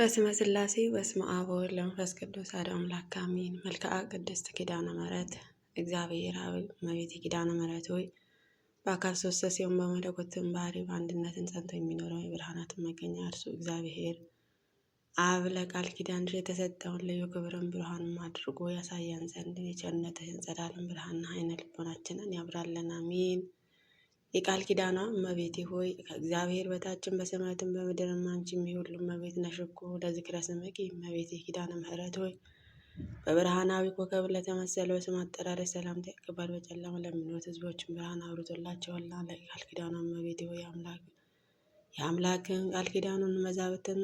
በስመ ሥላሴ በስመ አብ ወወልድ ወመንፈስ ቅዱስ አሐዱ አምላክ አሜን። መልክዓ ቅድስት ኪዳነ ምሕረት እግዚአብሔር አብ እመቤቴ ኪዳነ ምሕረት ሆይ በአካል ሶስት ሲሆን በመለኮትም ባህሪ በአንድነትን ጸንቶ የሚኖረው የብርሃናትን መገኛ እርሱ እግዚአብሔር አብ ለቃል ኪዳንሽ የተሰጠውን ልዩ ክብርን ብርሃንም አድርጎ ያሳየን ዘንድ የቸርነትህን ጸዳልን ብርሃንና ዓይነ ልቦናችንን ያብራለን። አሜን። የቃል ኪዳኗ እመቤቴ ሆይ ከእግዚአብሔር በታችን በሰማያትም በምድርም አንቺም የሁሉም እመቤት ነሽ እኮ። ለዝክረ ስምኪ እመቤቴ ኪዳነ ምሕረት ሆይ በብርሃናዊ ኮከብ ለተመሰለው ስም አጠራርሽ ሰላምታ ይገባል። በጨለማ ለሚኖሩት ሕዝቦችን ብርሃን አብርቶላቸዋልና። ለቃል ኪዳኗ እመቤቴ ሆይ የአምላክን ቃል ኪዳኑን መዛብትን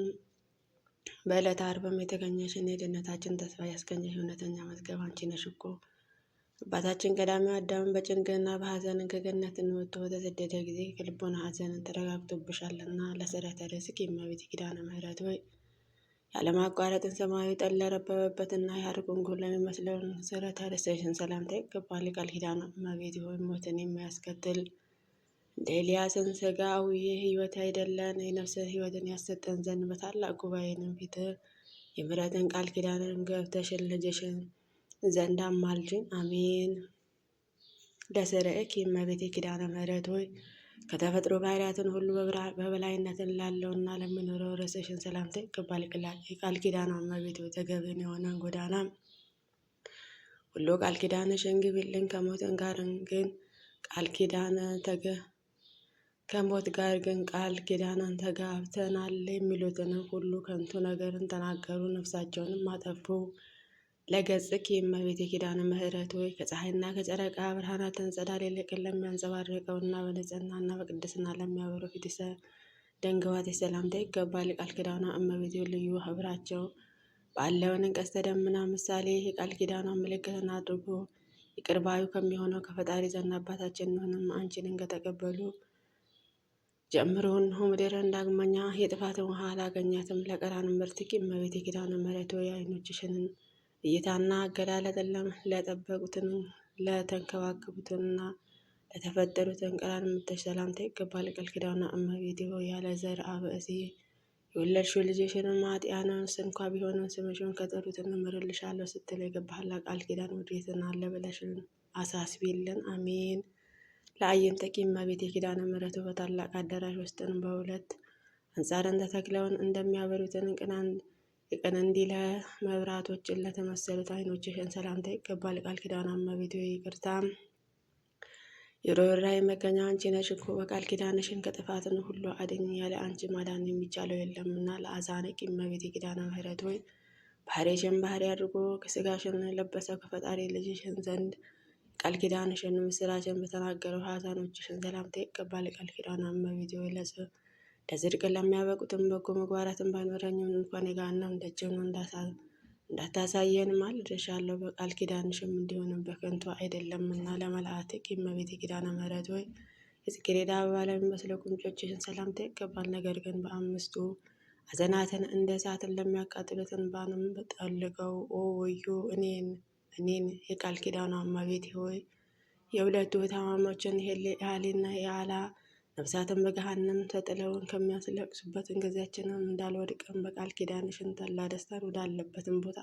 በዕለተ ዓርብም የተገኘሽን የድኅነታችን ተስፋ ያስገኘሽ እውነተኛ መዝገብ አንቺ ነሽ እኮ። አባታችን ቀዳማዊ አዳምን በጭንቅና በሐዘንን ከገነትን ወጥቶ በተሰደደ ጊዜ ከልቦና ሐዘንን ተረጋግቶብሻልና። ለስረተ ርስኪ እመቤቴ ኪዳነ ምሕረት ሆይ ያለማቋረጥን ሰማያዊ ጠል ለረበበበትና የሐር ጉንጉን ለሚመስለውን ስረተ ርስትሽን ሰላምታ ይገባል። የቃል ኪዳኗ እመቤቴ ሆይ ሞትን የሚያስከትል እንደ ኤልያስን ሥጋዊ ሕይወት አይደለን የነፍስን ሕይወትን ያሰጠን ዘንድ በታላቅ ጉባኤንም ፊት የምሕረትን ቃል ኪዳንን ገብተሽን ልጅሽን ዘንድ አማልጅን። አሜን። ለስርዕኪ እመቤቴ ኪዳነ ምሕረት ሆይ ከተፈጥሮ ባህሪያትን ሁሉ በበላይነትን ላለውና ለሚኖረው ርዕስሽን ሰላምታ ይገባል። የቃል ኪዳኗ እመቤቴ ሆይ ተገቢን የሆነን ጎዳና ሁሉ ቃል ኪዳንሽን ግቢልን። ከሞት ጋር ግን ቃል ኪዳንን ተጋብተናል የሚሉትንም ሁሉ ከንቱ ነገርን ተናገሩ፣ ነፍሳቸውንም አጠፉ። ለገጽኪ እመቤቴ ኪዳነ ምሕረት ሆይ ከፀሐይና ከጨረቃ ብርሃናትን ጸዳል ይልቅን ለሚያንጸባርቀውና በንጽህናና በቅድስና ለሚያበሩ ፊት ደንግባትሽ ሰላምታ ይገባል። የቃል ኪዳኗ እመቤቴ ልዩ ሕብራቸው ባለውን ቀስተ ደመና ምሳሌ የቃል ኪዳኗን ምልክትን አድርጎ ይቅር ባዩ ከሚሆነው ከፈጣሪ ዘንድ አባታችን እንሆንም አንቺንን ከተቀበሉ ጀምሮ እነሆ ምድርን ዳግመኛ የጥፋትን ውሃ አላገኛትም። ለቀራንም ምርትኪ እመቤቴ ኪዳነ ምሕረት ሆይ ዓይኖችሽን እይታና አገላለጥን ለጠበቁትን ለተንከባከቡትንና ለተፈጠሩትን ቀራን ምርትሽ ሰላምታ ይገባል። ቃል ኪዳኗ እመቤቴ ሆይ ያለ ዘርአ ብእሲ የወለድሽው ልጅሽንም ኃጥኣንን እንኳ ቢሆንም ስምሽን ከጠሩት እምርልሻለሁ ስትል የገባህላት ቃል ኪዳን ውዴትን አለ ብለሽን አሳስቢልን። አሜን። ለአዕይንቲኪ እመቤቴ ኪዳነ ምሕረት በታላቅ አዳራሽ ውስጥን በሁለት አንጻርን ተተክለውን እንደሚያበሩትን የቀንዲለ መብራቶችን ለተመሰሉት ዓይኖችሽን ሰላምታ ይገባል። ቃል ኪዳኗ እመቤቴ ይቅርታ የርኅራኄ መገኛ አንቺ ነሽ እኮ። በቃል ኪዳንሽን ከጥፋትን ሁሉ አድኝ፣ ያለ አንቺ ማዳን የሚቻለው የለምና። ለአዛንኪ እመቤቴ ኪዳነ ምሕረት ሆይ ባህሪሽን ባህሪ አድርጎ ከሥጋሽን የለበሰው ከፈጣሪ ልጅሽን ዘንድ ቃል ኪዳንሽን ምስራችን በተናገረው ሐዘኖችሽን ሰላምታ ይገባል። ቃል ኪዳኗ እመቤቴ ሆይ ለጽድቅ ለሚያበቁትን በጎ ምግባራትን ባይኖረኝም እንኳን የገሃነም ደጅን እንዳታሳየን ማልድሻለሁ። በቃል ኪዳንሽም እንዲሆንም በከንቱ አይደለምና። ለመላእክቲኪ እመቤቴ ኪዳነ ምሕረት ሆይ የጽጌረዳ አበባ ለሚመስለው ጉንጮችሽን ሰላምታ ይገባል። ነገር ግን በአምስቱ ሐዘናትን እንደ እሳትን ለሚያቃጥሉትን ባንም ጠልቀው ወዮ እኔን የቃል ኪዳኗ እመቤቴ ሆይ የሁለቱ ታማሞችን የሃሊና የአላ ነፍሳትን በገሃነም ተጥለውን ከሚያስለቅሱበትን ጊዜያችንን እንዳልወድቅም በቃል ኪዳንሽን ተላ ደስታን ወዳለበትን ቦታ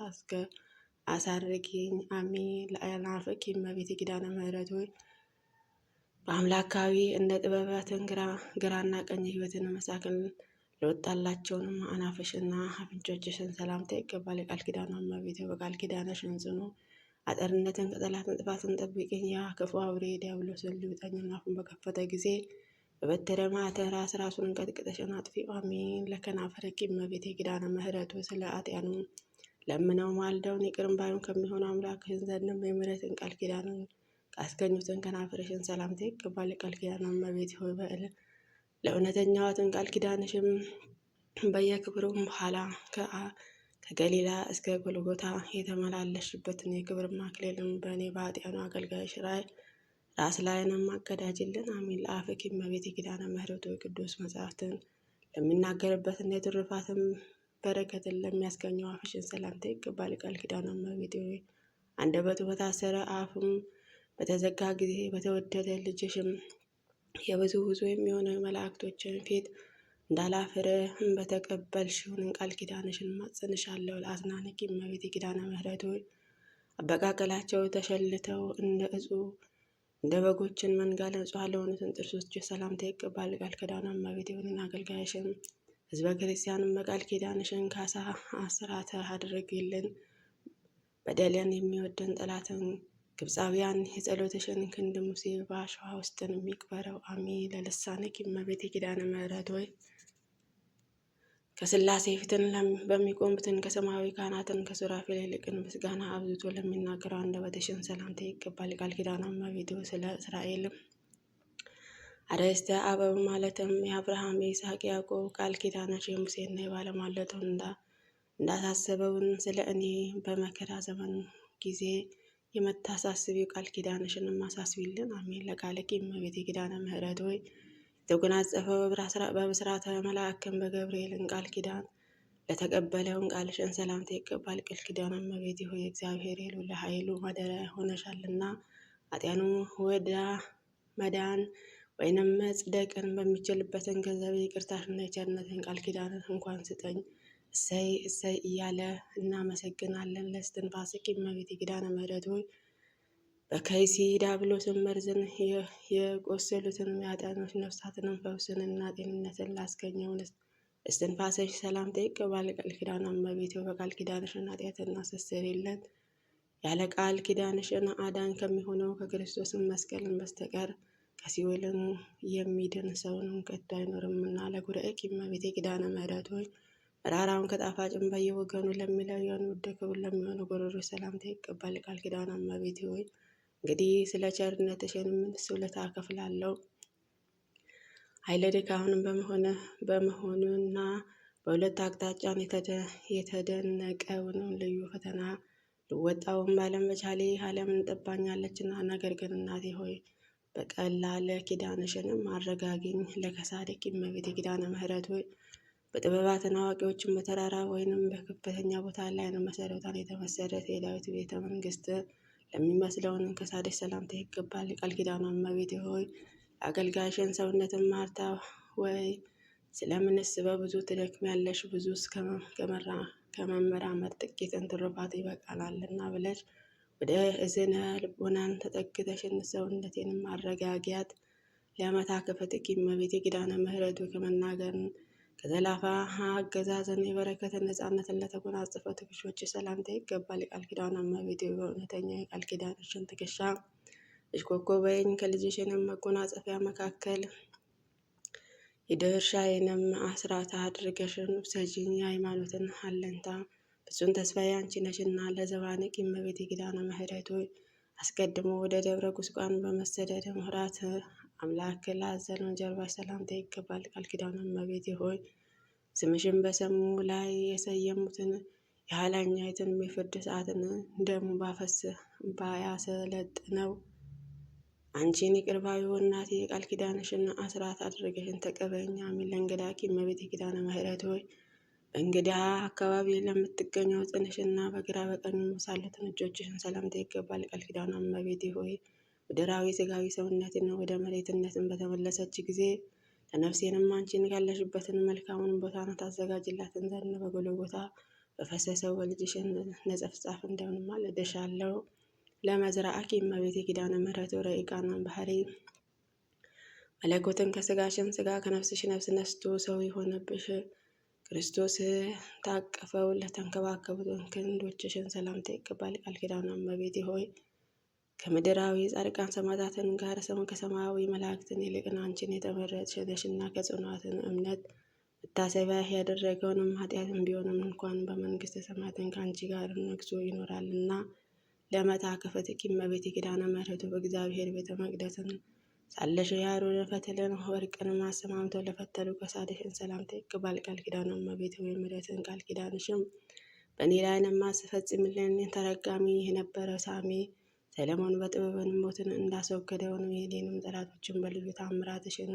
አሳርጊኝ። አሜን። ለአእናፍኪ እመቤቴ ኪዳነ ምሕረት ሆይ በአምላካዊ እንደ ጥበባትን ግራና ቀኝ ሕይወትን መሳክን ለወጣላቸውንም አናፍሽና አፍንጮችሽን ሰላምታ ይገባል። የቃል ኪዳኗ እመቤቴ በቃል ኪዳንሽን ጽኑ አጠርነትን ከጠላት ጥፋትን ጠብቂኝ። ያ ክፉ አውሬ ዲያብሎስን ሊውጠኝና አፉን በከፈተ ጊዜ በበትረ ማዕተን ራሱን ቀጥቅጠሽን አጥፊው። አሜን። ለከናፍርኪ እመቤቴ ኪዳነ ምሕረት ስለ ኃጥኣኑ ለምነው ማልደውን ይቅር ባዩን ከሚሆነው አምላክሽን ዘንድም የምሕረትን ቃል ኪዳንን ካስገኙትን ከናፍርሽን ሰላምታ ይገባል። ቃል ኪዳኗ እመቤቴ ሆይ ለእውነተኛዋትን ቃል ኪዳንሽም በየክብሩም በኋላ ከገሊላ እስከ ጎልጎታ የተመላለሽበትን የክብር አክሊልን በእኔ በኃጥኣኑ አገልጋይሽ ራስ ላይንም አቀዳጅልን። አሜን። ለአፍኪ እመቤቴ ኪዳነ ምሕረት ሆይ ቅዱስ መጽሐፍትን ለሚናገርበትና የትሩፋትን በረከትን ለሚያስገኘው አፍሽን ሰላምታ ይገባል። ቃል ኪዳኗ እመቤቴ ሆይ አንደበቱ በታሰረ አፍም በተዘጋ ጊዜ በተወደደ ልጅሽም የብዙ የሚሆነ መላእክቶችን ፊት እንዳላፍር በተቀበልሽውን ቃል ኪዳንሽን ማጸንሻለሁ። ለአጽናንቂ እመቤቴ ኪዳነ ምሕረት ሆይ አበቃቀላቸው ተሸልተው እንደ በጎችን መንጋ ንጹሐን ለሆኑትን ጥርሶች ሰላምታ ይገባል። ቃል ኪዳኗ እመቤቴ የሆንን አገልጋይሽን ሕዝበ ክርስቲያንም በቃል ኪዳንሽን ካሳ አስራተ አድርግልን። በደልን የሚወደን ጠላትን ግብፃውያን የጸሎትሽን ክንድ ሙሴ በአሸዋ ውስጥን የሚቅበረው አሜን። ለልሳንኪ እመቤቴ ኪዳነ ምሕረት ሆይ ከሥላሴ ፊትን በሚቆሙትን ከሰማያዊ ካህናትን ከሱራፌል ይልቅን ምስጋና አብዝቶ ለሚናገረው አንደበትሽን ሰላምታ ይገባል። ቃል ኪዳኗ እመቤቴ ስለ እስራኤልም አርዕስተ አበው ማለትም የአብርሃም የይስሐቅ ያዕቆብ ቃል ኪዳንሽ የሙሴና የባለሟለቱን እንዳሳሰበውን ስለ እኔ በመከራ ዘመን ጊዜ የምታሳስቢው ቃል ኪዳንሽንም አሳስቢልን አሜን። ለቃልኪ እመቤቴ ኪዳነ ምሕረት ሆይ የተጎናጸፈው በብስራተ መልአክም በገብርኤልን ቃል ኪዳን ለተቀበለውን ቃልሽን ሰላምታ ይገባል። ቃል ኪዳነ እመቤቴ ሆይ እግዚአብሔር የልዑል ኃይሉ ማደሪያ ሆነሻልና ኃጢአኑ ወደ መዳን ወይንም መጽደቅን በሚችልበትን ገንዘብ ይቅርታሽና የቸርነትን ቃል ኪዳንን እንኳን ስጠኝ። እሰይ እሰይ እያለ እናመሰግናለን። ለእስትንፋስኪ እመቤቴ ኪዳነ ምሕረት ሆይ በከይሲ ዲያብሎስን መርዝን የቆሰሉትን የኃጥአኖች ነፍሳትንም ፈውስንና ጤንነትን ላስገኘውን እስትንፋስሽ ሰላምታ ይገባል። ቃል ኪዳኗ እመቤቴ በቃል ኪዳንሽን ኃጢአትን አስተሰርይልን። ያለ ቃል ኪዳንሽን አዳኝ ከሚሆነው ከክርስቶስን መስቀልን በስተቀር ከሲኦልም የሚድን ሰውንም ከቶ አይኖርምና። ለጉርኤኪ እመቤቴ ኪዳነ ምሕረት ሆይ መራራውን ከጣፋጭም በየወገኑ ለሚለየውን ውድ ክቡር ለሚሆኑ ጎሮሮች ሰላምታ ይገባል። ቃል ኪዳኗ እመቤቴ ሆይ እንግዲህ ስለ ቸርነትሽን ምንስ ውለታ እከፍላለሁ? ኃይለ ድካምን በመሆኑና በሁለት አቅጣጫን የተደነቀውንም ልዩ ፈተና ልወጣውን ባለመቻሌ ዓለምን ጠባኛለችና። ነገር ግን እናቴ ሆይ በቀላል ኪዳንሽንም አረጋጊኝ። ለከሳድኪ እመቤቴ ኪዳነ ምሕረት ሆይ በጥበባትን አዋቂዎችን በተራራ ወይንም በከፍተኛ ቦታ ላይ ነው መሰረቷን የተመሰረተ የዳዊት ቤተ መንግስት ለሚመስለውን ከሳድሽ ሰላምታ ይገባል። ቃል ኪዳኗ እመቤቴ ሆይ አገልጋይሽን ሰውነትን ማርታ ወይ ስለምንስ በብዙ ትደክሚያለሽ? ብዙስ ከመመራመር ጥቂትን ትሩፋት ይበቃናልና ብለሽ ወደ እዝነ ልቦናን ተጠግተሽን ሰውነቴንም አረጋጊያት። ለዓመታ ክፍትኪ እመቤቴ ኪዳነ ምሕረት ከመናገርን ከዘላፋ አገዛዝን የበረከትን ነፃነትን ለተጎናጸፈው ትከሻዎች ሰላምታ ይገባል። ቃል ኪዳኗ እመቤቴ በእውነተኛ የቃል ኪዳንሽን ትከሻ እሽኮኮበኝ ከልጅሽንም መጎናጸፊያ መካከል የድርሻዬንም አስራት አድርገሽን ውሰጂኝ። የሃይማኖትን አለንታ ፍጹም ተስፋዬ አንቺ ነሽና። ለዘባንቂ እመቤቴ ኪዳነ ምሕረት ሆይ አስቀድሞ ወደ ደብረ ቁስቋም በመሰደድ ምሕረት አምላክ ላዘነው ጀርባሽ ሰላምታ ይገባል። ቃል ኪዳኗ እመቤቴ ሆይ ስምሽን በሰሙ ላይ የሰየሙትን የኋለኛይቱን የፍርድ ሰዓትን ደሙ ባያሰለጥነው አንቺን ይቅር ባዩ እናቴ የቃል ኪዳንሽን አስራት አድርገሽን ተቀበይኝ አሜን። ለእንግዳኪ እመቤቴ ኪዳነ ምሕረት ሆይ በእንግዳ አካባቢ ለምትገኘው ጽንሽና በግራ በቀኝ ሳሉትን እጆችሽን ሰላምታ ይገባል። ቃል ኪዳኗ እመቤቴ ሆይ ምድራዊ ስጋዊ ሰውነትን ወደ መሬትነትን በተመለሰች ጊዜ ለነፍሴንም አንቺን ያለሽበትን መልካሙን ቦታን ታዘጋጅላትን ዘንድ በጎልጎታ በፈሰሰው በልጅሽን ነጸፍጻፍ እንደምንም አልደሻለሁ። ለመዝራአኪ እመቤቴ ኪዳነ ምሕረት ረቂቃናን ባህሪ መለኮትን ከስጋሽን ስጋ ከነፍስሽ ነፍስ ነስቶ ሰው የሆነብሽ ክርስቶስ ታቀፈው ለተንከባከቡትን ክንዶችሽን ሰላምታ ይገባል። ቃል ኪዳኗ እመቤቴ ሆይ ከምድራዊ ጻድቃን ሰማዕታትን ጋር ከሰማያዊ መላእክትን ይልቅን አንቺን የተመረጥሽ ነሽና ከጽኑዓትን እምነት መታሰቢያ ያደረገውንም ኃጢአትን ቢሆንም እንኳን በመንግስተ ሰማያትን ከአንቺ ጋር ነግሶ ይኖራልና። ለመታ ክፍትኪ እመቤቴ ኪዳነ ምሕረት በእግዚአብሔር ቤተ መቅደስን ሳለሽ የአሮን ፈትልን ወርቅንም አሰማምተው ለፈተሉ ከሳድሽን ሰላምታ ይገባል። ቃል ኪዳኗ እመቤቴ ሆይ ምሕረትን ቃል ኪዳንሽም በእኔ ላይንም አስፈጽምልን። ተረጋሚ የነበረ ሳሚ ሰለሞን በጥበብን ሞትን እንዳስወገደውን የኔንም ጠላቶችን በልዩ ታምራትሽን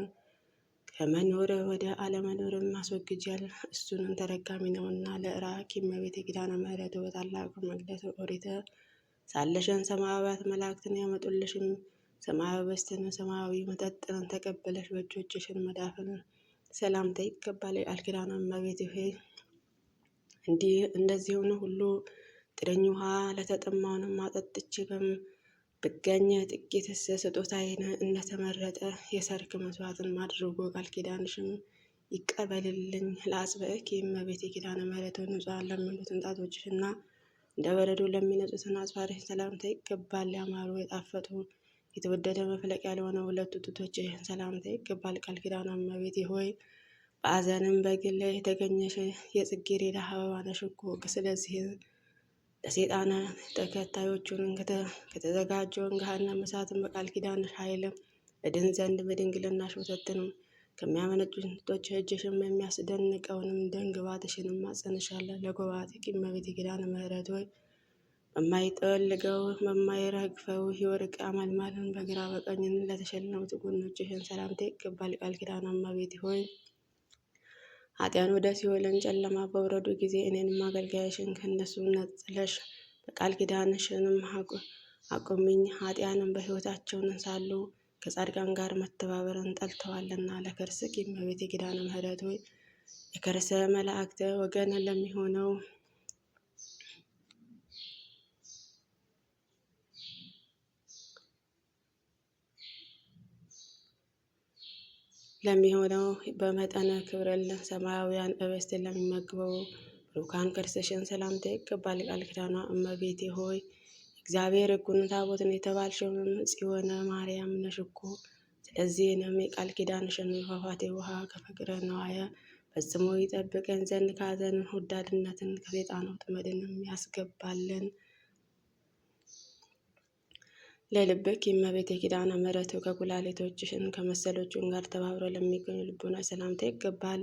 ከመኖር ወደ አለመኖርም አስወግጃል። እሱንም ተረጋሚ ነውና። ለእራኪ እመቤቴ ኪዳነ ምሕረት በታላቁ መቅደስ ኦሪት ሳለሽን ሰማያዊያት መላእክትን ያመጡልሽም ሰማያዊ በስትን ሰማያዊ መጠጥን ተቀበለሽ በእጆችሽን መዳፍን ሰላምታ ይገባል። የቃል ኪዳኗ እመቤቴ ሆይ እንደዚሁም ሁሉ ጥረኝ ውሃ ለተጠማውንም አጠጥቼ ብገኝ ጥቂትስ ስጦታዬን እንደተመረጠ የሰርክ መስዋዕትን ማድረጉ ቃል ኪዳንሽም ይቀበልልኝ። ለአጽብዕኪ እመቤቴ ኪዳነ ምሕረት ንጹሐን ለሚሉትን ጣቶችሽና እንደ በረዶ ለሚነጹትን አጽፋርሽ ሰላምታ ይገባል። ያማሩ የጣፈጡ የተወደደ መፍለቂያ ለሆነ ሁለቱ ጡቶችሽን ሰላምታ ይገባል። ቃል ኪዳኗ እመቤቴ ሆይ በአዘንም በግል የተገኘሽ የጽጌረዳ አበባ ነሽ እኮ። ስለዚህ ለሰይጣን ተከታዮቹን ከተዘጋጀውን ገሃነመ እሳትን በቃል ኪዳንሽ ኃይል እድን ዘንድ በድንግልናሽ ወተትንም ከሚያመነጩት ጡቶች እጅሽም የሚያስደንቀውንም ደምግባትሽንም አጸንሻለሁ። ለጎባትኪ እመቤቴ ኪዳነ ምሕረት ሆይ በማይጠወልገው በማይረግፈው የወርቅ አመልማልን በግራ በቀኝን ለተሸለሙት ጎኖችሽን ሰላምታ ይገባል። ቃል ኪዳነ እመቤቴ ሆይ ኃጢያን ወደ ሲኦልን ጨለማ በወረዱ ጊዜ እኔንም አገልጋይሽን ከእነሱ ነጥለሽ በቃል ኪዳንሽንም አቁሚኝ። ኃጢያንም በሕይወታቸውን ሳሉ ከጻድቃን ጋር መተባበርን ጠልተዋልና። ለከርስኪ እመቤቴ ኪዳነ ምሕረት ሆይ የከርሰ መላእክት ወገን ለሚሆነው በመጠነ ክብረል ሰማያውያን ኅብስት ለሚመግበው ብሩካን ከርስሽን ሰላምታ ይገባል። ቃል ኪዳኗ እመቤቴ ሆይ እግዚአብሔር ሕጉን ታቦትን የተባልሽውን ጽዮነ ማርያም ነሽ እኮ። ስለዚህንም የቃል ኪዳንሽን የፏፏቴ ውሃ ከፍቅረ ነዋየ ፈጽሞ ይጠብቀን ዘንድ ከሐዘንን ወዳድነትን ከሰይጣን ወጥመድንም ያስገባልን። ለልብኪ እመቤቴ ኪዳነ ምሕረት ከኩላሊቶችሽን ከመሰሎቹን ጋር ተባብረው ለሚገኙ ልቦና ሰላምታ ይገባል።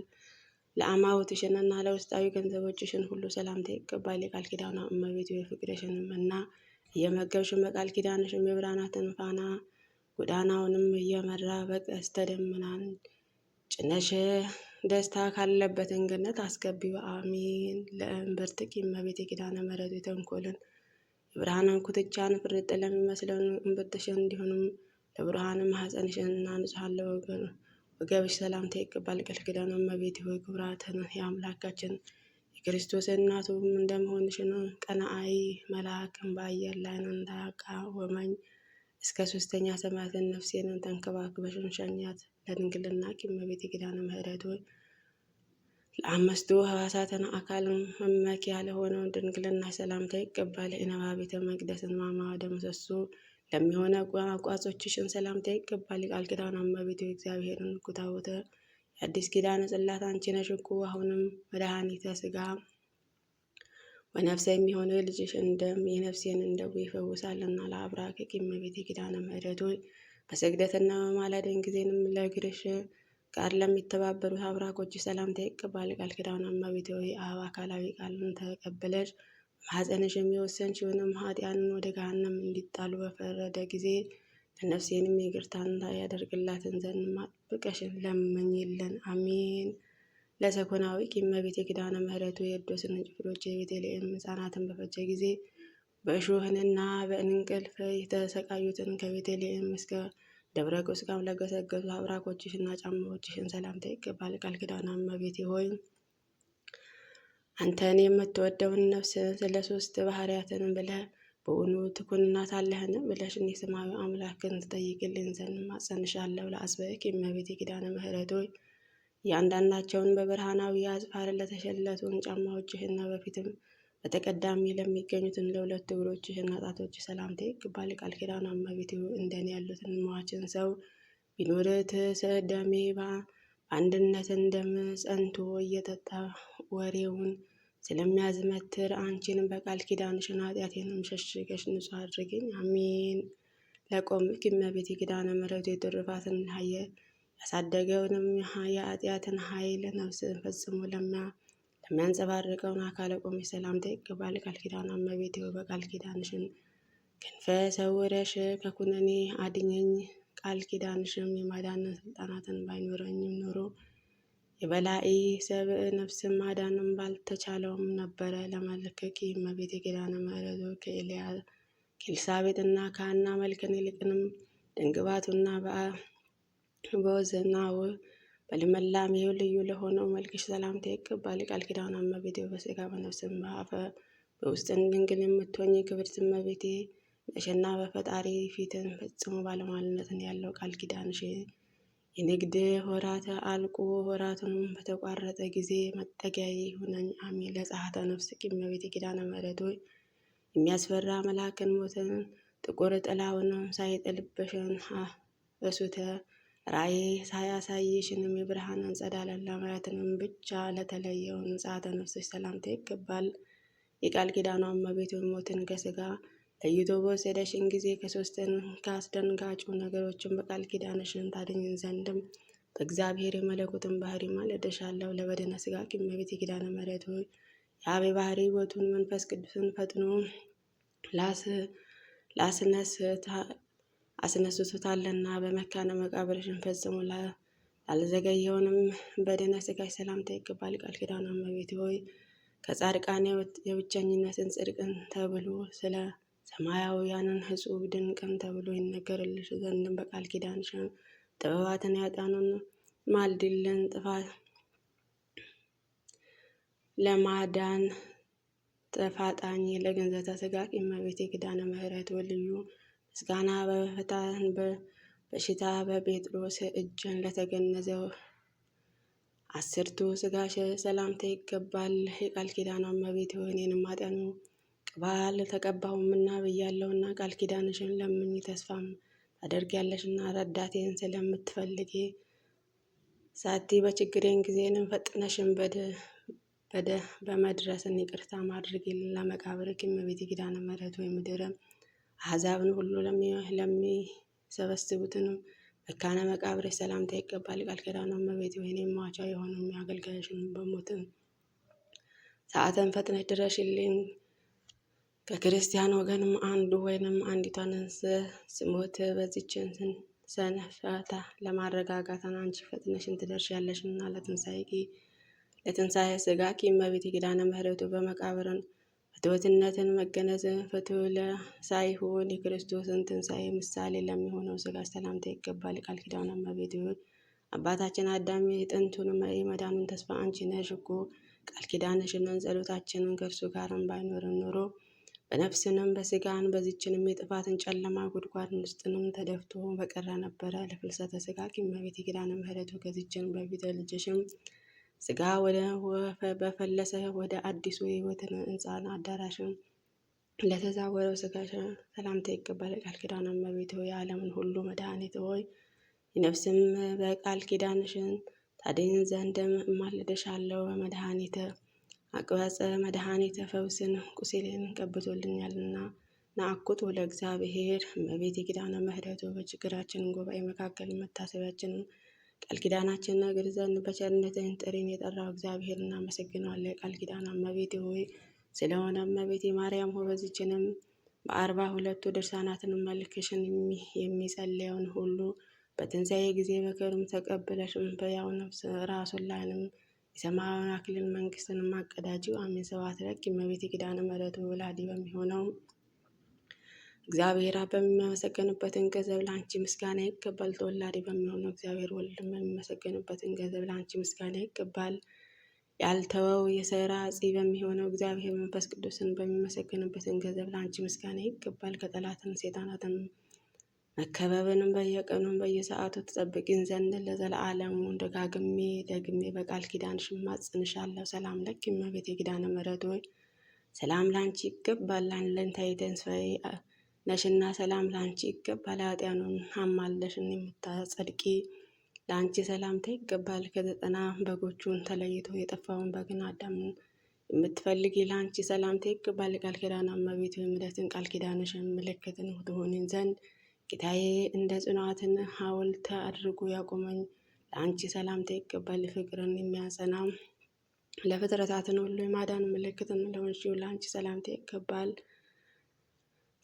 ለአማውትሽንና ለውስጣዊ ገንዘቦችሽን ሁሉ ሰላምታ ይገባል። የቃል ኪዳኗ እመቤቴ የፍቅርሽንም እና እየመገብሽን በቃል ኪዳንሽም የብርሃናትን ፋና ጎዳናውንም እየመራ በቀስተ ደመናን ጭነሽ ደስታ ካለበትን ገነት አስገቢው። አሜን። ለእምብርትኪ እመቤቴ ኪዳነ ምሕረት የተንኮልን የብርሃንን ኩትቻን ፍርጥ ለሚመስለውን እምብርትሽን እንዲሆንም ለብርሃን ማኅፀንሽንና ንጹሐን ወገብሽ ሰላምታ ይገባል። ቃል ኪዳኗ እመቤቴ ሆይ ክቡራትን የአምላካችን የክርስቶስ እናቱም እንደመሆንሽን ቀናኢ መልአክን በአየር ላይ እንዳቃወመኝ እስከ 3ኛ ሰማያትን ነፍሴንን ተንከባክበሽን ሸኛት። ለድንግልናኪ እመቤቴ ኪዳነ ምሕረት ሆይ ለአምስቱ ሕዋሳትን አካል መመኪያ ለሆነው ድንግልና ሰላምታ ይገባል። የነባ ቤተ መቅደስን ማማደ ምሰሶ ለሚሆነ ቋጾችሽን ሰላምታ ይገባል። ቃል ኪዳኗ እመቤቴ እግዚአብሔርን ኩታቦተ የአዲስ ኪዳን ጽላት አንቺ ነሽ እኮ። አሁንም መድኃኒተ ሥጋ ወነፍሰ የሚሆነው የልጅሽን ደም የነፍሴን ደዌ ይፈውሳልና። ለአብራክኪ እመቤቴ ኪዳነ ምሕረት ሆይ በስግደትና በማለደን ጊዜንም ለእግርሽ ጋር ለሚተባበሩት አብራኮች ሰላምታ ይገባል። ቃል ኪዳኗ እመቤቴ ሆይ አብ አካላዊ ቃልን ተቀበለሽ በማኅፀንሽ የወሰንሽውንም ኃጢያንን ወደ ገሃነም እንዲጣሉ በፈረደ ጊዜ ለነፍሴንም ይቅርታን ያደርግላትን ዘንድ አጥብቀሽን ለምኝልን። አሜን። ለሰኮናዊኪ እመቤቴ ኪዳነ ምሕረት የኤዶስን ጭፍሮች የቤተልሔም ሕፃናትን በፈጀ ጊዜ በእሾህንና በእንቅልፍ የተሰቃዩትን ከቤተልሔም እስከ ደብረ ቁስቋም ለገሰገሱ አብራኮችሽና ጫማዎችሽን ሰላምታ ይገባል። ቃል ኪዳኗ እመቤቴ ሆይ አንተን የምትወደውን ነፍስ ስለ 3 ባህርያትን ብለህ በእውኑ ትኮንናታለህን ብለሽን የሰማዩ አምላክን ትጠይቅልኝ ዘንድ ማጸንሻለሁ። ለአጽብዕኪ እመቤቴ ኪዳነ ምሕረት ሆይ እያንዳንዳቸውን በብርሃናዊ አጽፋር ለተሸለቱን ጫማዎችሽና በፊትም በተቀዳሚ ለሚገኙትን ለሁለቱ እግሮችሽና ጣቶች ሰላምታ ይገባል። ቃል ኪዳኗ እመቤቴ እንደኔ ያሉትን ሟችን ሰው ቢኖርህ ደሜ በአንድነትን ደም ጸንቶ እየጠጣ ወሬውን ስለሚያዝመትር አንቺን በቃል ኪዳንሽን ኃጢአቴንም ሸሽገሽ ንጹሕ አድርገኝ። አሜን። ለቆምኪ እመቤቴ ኪዳነ ምሕረት የትሩፋትን ያሳደገውንም የኃጢአትን ኃይል ነፍስን ፈጽሞ ለሚያንጸባርቀውን አካለ ቆምሽ ሰላምታ ይገባል። ቃል ኪዳኗ እመቤቴ በቃል ኪዳንሽን ክንፈ ሰውረሽ ከኩነኔ አድኘኝ። ቃል ኪዳንሽም የማዳንን ስልጣናትን ባይኖረኝም ኖሮ የበላኢ ሰብእ ነፍስን ማዳንም ባልተቻለውም ነበረ። ለመልክኪ እመቤቴ ኪዳነ ምሕረት ከኤልሳቤጥና ከሐና መልክን ይልቅንም ደምግባቱና በወዝናው በልምላሜው ልዩ ለሆነው መልክሽ ሰላምታ ይገባል። ቃል ኪዳን እመቤቴ በሥጋ በነፍስም በአፈ በውስጥን ድንግል የምትሆኝ ክብርት እመቤቴ ነሽና በፈጣሪ ፊትን ፈጽሞ ባለሟልነትን ያለው ቃል ኪዳንሽ የንግድ ወራት አልቆ ወራቱንም በተቋረጠ ጊዜ መጠጊያዬ ይሁነኝ። አሜን። ለጸአተ ነፍስ እመቤቴ ኪዳነ ምሕረት ሆይ የሚያስፈራ መልአክን ሞትን ጥቁር ጥላውንም ሳይጥልብሽን በሱተ ራእይ ሳያሳይሽንም የብርሃንን ጸዳለን ለማየትንም ብቻ ለተለየውን ጸአተ ነፍስሽ ሰላምታ ይገባል። የቃል ኪዳኗ እመቤት ሞትን ከሥጋ ለይቶ በወሰደሽን ጊዜ ከሶስትን ከአስደንጋጩ ነገሮችን በቃል ኪዳንሽን ታድኝን ዘንድም በእግዚአብሔር የመለኮትን ባህሪ ማለደሻለሁ። ለበደነ ሥጋ እመቤቴ ኪዳነ ምሕረት ሆይ የአብ ባህሪ ሕይወቱን መንፈስ ቅዱስን ፈጥኖ አስነስቶታልና በመካነ መቃብርሽን ፈጽሞ ላልዘገየውንም በደነ ሥጋሽ ሰላምታ ይገባል። ቃል ኪዳኗ እመቤቴ ሆይ ከጻድቃን የብቸኝነትን ጽድቅን ተብሎ ስለ ሰማያውያንን ሕጹብ ድንቅም ተብሎ ይነገርልሽ ዘንድም በቃል ኪዳንሽን ጥበባትን ያጣኑን ማልድልን ጥፋት ለማዳን ተፋጣኝ ለገንዘተ ሥጋ እመቤቴ ኪዳነ ምሕረት ወልዩ ምስጋና በፈታን በሽታ በጴጥሮስ እጅን ለተገነዘው አስርቱ ሥጋሽ ሰላምታ ይገባል። የቃል ኪዳኗ እመቤቴ ሆይ እኔንም ኃጢአኑ ቅባል ተቀባሁምና ብያለሁና ቃል ኪዳንሽን ለምኝ ተስፋም ታደርጊያለሽና ረዳቴን ስለምትፈልጊ ሳቲ በችግሬን ጊዜንም ፈጥነሽን በመድረስን ይቅርታ ማድረግልን ለመቃብርክ እመቤቴ ኪዳነ ምሕረት ወይ ምድርም አሕዛብን ሁሉ ለሚሰበስቡትንም መካነ መቃብርሽ ሰላምታ ይገባል። ቃል ኪዳኗ እመቤቴ ወይ እኔም ሟቿ የሆነው የሚያገልጋይሽን በሞትን ሰዓትን ፈጥነሽ ድረሽልኝ። ከክርስቲያን ወገንም አንዱ ወይንም አንዲቷን ስሞት በዚችን ሰንፈታ ለማረጋጋትን አንቺ ፈጥነሽን ትደርሻለሽና ለትንሣኤ ሥጋኪ እመቤቴ ኪዳነ ምሕረቱ በመቃብርን ፍትወትነትን መገነዝን ፍትው ሳይሆን የክርስቶስን ትንሣኤ ምሳሌ ለሚሆነው ሥጋሽ ሰላምታ ይገባል። ቃል ኪዳኗ እመቤቴ ሆይ አባታችን አዳም የጥንቱን የመዳኑን ተስፋ አንቺ ነሽ እኮ። ቃል ኪዳንሽንን ጸሎታችንን ከእርሱ ጋርም ባይኖርን ኖሮ በነፍስንም በሥጋን በዚችንም የጥፋትን ጨለማ ጉድጓድ ውስጥንም ተደፍቶ በቀረ ነበረ። ለፍልሰተ ሥጋኪ እመቤቴ ኪዳነ ምሕረቱ ከዚችን በፊት ልጅሽም ሥጋ በፈለሰ ወደ አዲሱ የሕይወትን ሕንፃን አዳራሽን ለተዛወረው ሥጋሽ ሰላምታ ይገባል። ቃል ኪዳኗ እመቤቴ ሆይ የዓለምን ሁሉ መድኃኒት ሆይ የነፍስም በቃል ኪዳንሽን ታድኝ ዘንድም እማልድሻለሁ። በመድኃኒተ አቅባጸ መድኃኒተ ፈውስን ቁስሌን ቀብቶልኛልና ናአኩቶ ለእግዚአብሔር እመቤቴ ኪዳነ ምሕረቱ በችግራችን ጉባኤ መካከል መታሰቢያችንን ቃል ኪዳናችን ነግር ዘንድ በቸርነትህን ጥሪን የጠራው እግዚአብሔር እናመሰግነዋለን። ቃል ኪዳኗ እመቤቴ ሆይ ስለሆነ እመቤቴ ማርያም ሆይ በዚችንም በ42ቱ ድርሳናትን መልክሽን የሚጸልየውን ሁሉ በትንሣኤ ጊዜ በክብርም ተቀብለሽም በያው ነፍስ ራሱን ላይንም የሰማያዊን አክሊል መንግስትን ማቀዳጂው አሜን። ስብሐት ለኪ እመቤቴ ኪዳነ ምሕረቱ ወላዲ በሚሆነው እግዚአብሔር አብ በሚመሰገንበትን ገንዘብ ለአንቺ ምስጋና ይገባል። ተወላዲ በሚሆነው እግዚአብሔር ወልድ በሚመሰገንበትን ገንዘብ ለአንቺ ምስጋና ይገባል። ያልተወው የሰራጺ በሚሆነው እግዚአብሔር መንፈስ ቅዱስን በሚመሰገንበትን ገንዘብ ለአንቺ ምስጋና ይገባል። ከጠላትን ሴጣናትን መከበብንም በየቀኑም በየሰዓቱ ትጠብቂን ዘንድ ለዘለዓለሙ ደግሜ በቃል ኪዳንሽ እማጽንሻለሁ። ሰላም ለኪ እመቤቴ ኪዳነ ምሕረት ሆይ ሰላም ላንቺ ይገባል። ለእንታይ ተስፋዬ ነሽና ሰላም ላንቺ ይገባል። ኃጢያኑን አማለሽን የምታጸድቂ ለአንቺ ሰላምታ ይገባል። ከ90 በጎቹን ተለይቶ የጠፋውን በግን አዳምን የምትፈልጊ ለአንቺ ሰላምታ ይገባል። ቃል ኪዳኗ እመቤቴ ምሕረትን ቃል ኪዳንሽን ምልክትን ትሆኚን ዘንድ ጌታዬ እንደ ጽኑዓትን ሐውልት አድርጎ ያቆመኝ ለአንቺ ሰላምታ ይገባል። ፍቅርን የሚያጸና ለፍጥረታትን ሁሉ የማዳን ምልክትን ለሆንሽው ለአንቺ ሰላምታ ይገባል።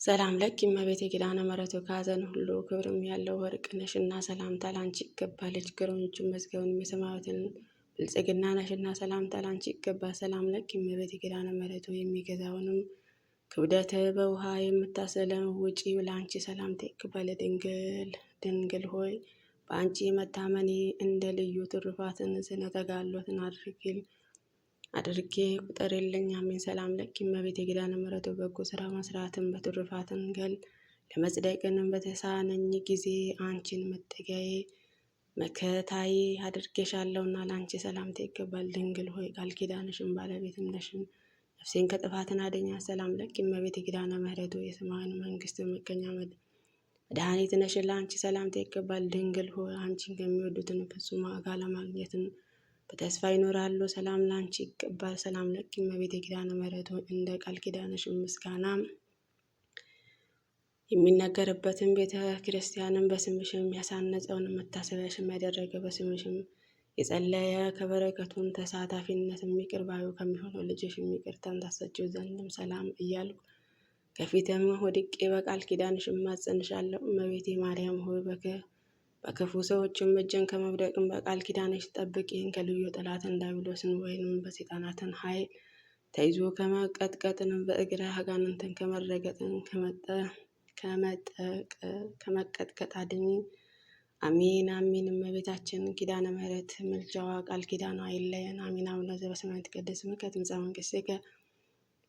ሰላም ለኪ እመቤቴ ኪዳነ ምሕረት ከሐዘን ሁሉ ክብርም ያለው ወርቅ ነሽና ሰላምታ ላንቺ ይገባል። የችግረኞችን መዝገብንም የሰማያዊትን ብልጽግና ነሽና ሰላምታ ላንቺ ይገባል። ሰላም ለኪ እመቤቴ ኪዳነ ምሕረት የሚገዛውንም ክብደት በውሃ የምታሰለም ውጪ ለአንቺ ሰላምታ ይገባል። ድንግል ሆይ በአንቺ መታመኔ እንደ ልዩ ትሩፋትን ስነ ተጋድሎትን አድርጌ ቁጠሪልኝ። አሜን። ሰላም ለኪ እመቤቴ ኪዳነ ምሕረት በጎ ስራ መስራትን በትሩፋትን ገል ለመጽደቅን በተሳነኝ ጊዜ አንቺን መጠጊያዬ መከታዬ አድርጌሻለሁና ለአንቺ ሰላምታ ይገባል። ድንግል ሆይ ቃል ኪዳንሽን ባለቤትም ነሽን፣ ነፍሴን ከጥፋትን አደኛ። ሰላም ለኪ እመቤቴ ኪዳነ ምሕረት የሰማያዊን መንግስት መገኛ መድኃኒት ነሽን፣ ለአንቺ ሰላምታ ይገባል። ድንግል ሆይ አንቺን ከሚወዱትን ፍጹም ዋጋ ለማግኘትን በተስፋ ይኖራሉ። ሰላም ለአንቺ ይገባል። ሰላም ለኪ እመቤቴ ኪዳነ ምሕረት እንደ ቃል ኪዳንሽን ምስጋና የሚነገርበትን ቤተ ክርስቲያንን በስምሽም ያሳነጸውን መታሰቢያሽም ያደረገ በስምሽም የጸለየ ከበረከቱን ተሳታፊነት ይቅር ባዩ ከሚሆነው ልጅሽ ይቅርታን ታሰጪው ዘንድም ሰላም እያልኩ ከፊትም ወድቄ በቃል ኪዳንሽ እማጸንሻለሁ። እመቤቴ ማርያም ሆይ በክፉ ሰዎችም እጅን ከመውደቅም በቃል ኪዳንሽ ጠብቂን። ከልዩ ጠላትን ዲያብሎስን ወይንም በሰይጣናትን ኃይል ተይዞ ከመቀጥቀጥንም በእግረ አጋንንትን ከመረገጥን ከመቀጥቀጥ አድኝ። አሜን አሜን። እመቤታችን ኪዳነ ምሕረት ምልጃዋ ቃል ኪዳኗ አይለየን። አሜን። አቡነ ዘበሰማያት ይትቀደስ ስምከ ትምጻእ መንግሥትከ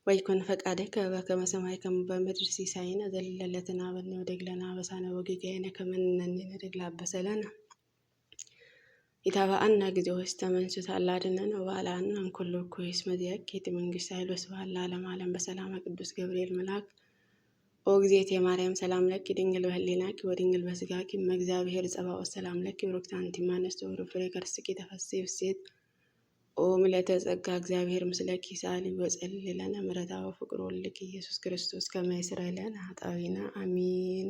ወይኩን ፈቃድከ በከመ በሰማይ በምድር ሲሳየነ ዘለለዕለትነ ሀበነ ወኅድግ ለነ አበሳነ ወጌጋየነ ከመ ንሕነኒ ንኅድግ ለአበሰለነ ኢታብአነ እግዚኦ ውስተ መንሱት አላ አድኅነነ ወባልሐነ እምኩሉ እኩይ እስመ ዚአኬቲ መንግሥት ኃይል ወስብሐት ለዓለመ ዓለም። በሰላመ ቅዱስ ገብርኤል መልአክ ኦ እግዝእትየ የማርያም ሰላም ለኪ ድንግል በህሊናኪ ወድንግል በሥጋኪ እመ እግዚአብሔር ጸባኦት ሰላም ለኪ ብሩክት አንቲ እምአንስት ወፍሬ ከርሥኪ ተፈሥሒ ፍሥሕት ኦ ምልዕተ ጸጋ እግዚአብሔር ምስለኪ ሳሊ ወጸልይ ለነ ምሕረታ ወፍቅር ወልድኪ ኢየሱስ ክርስቶስ ከመ ይስረይ ለነ ኃጣውኢነ አሜን።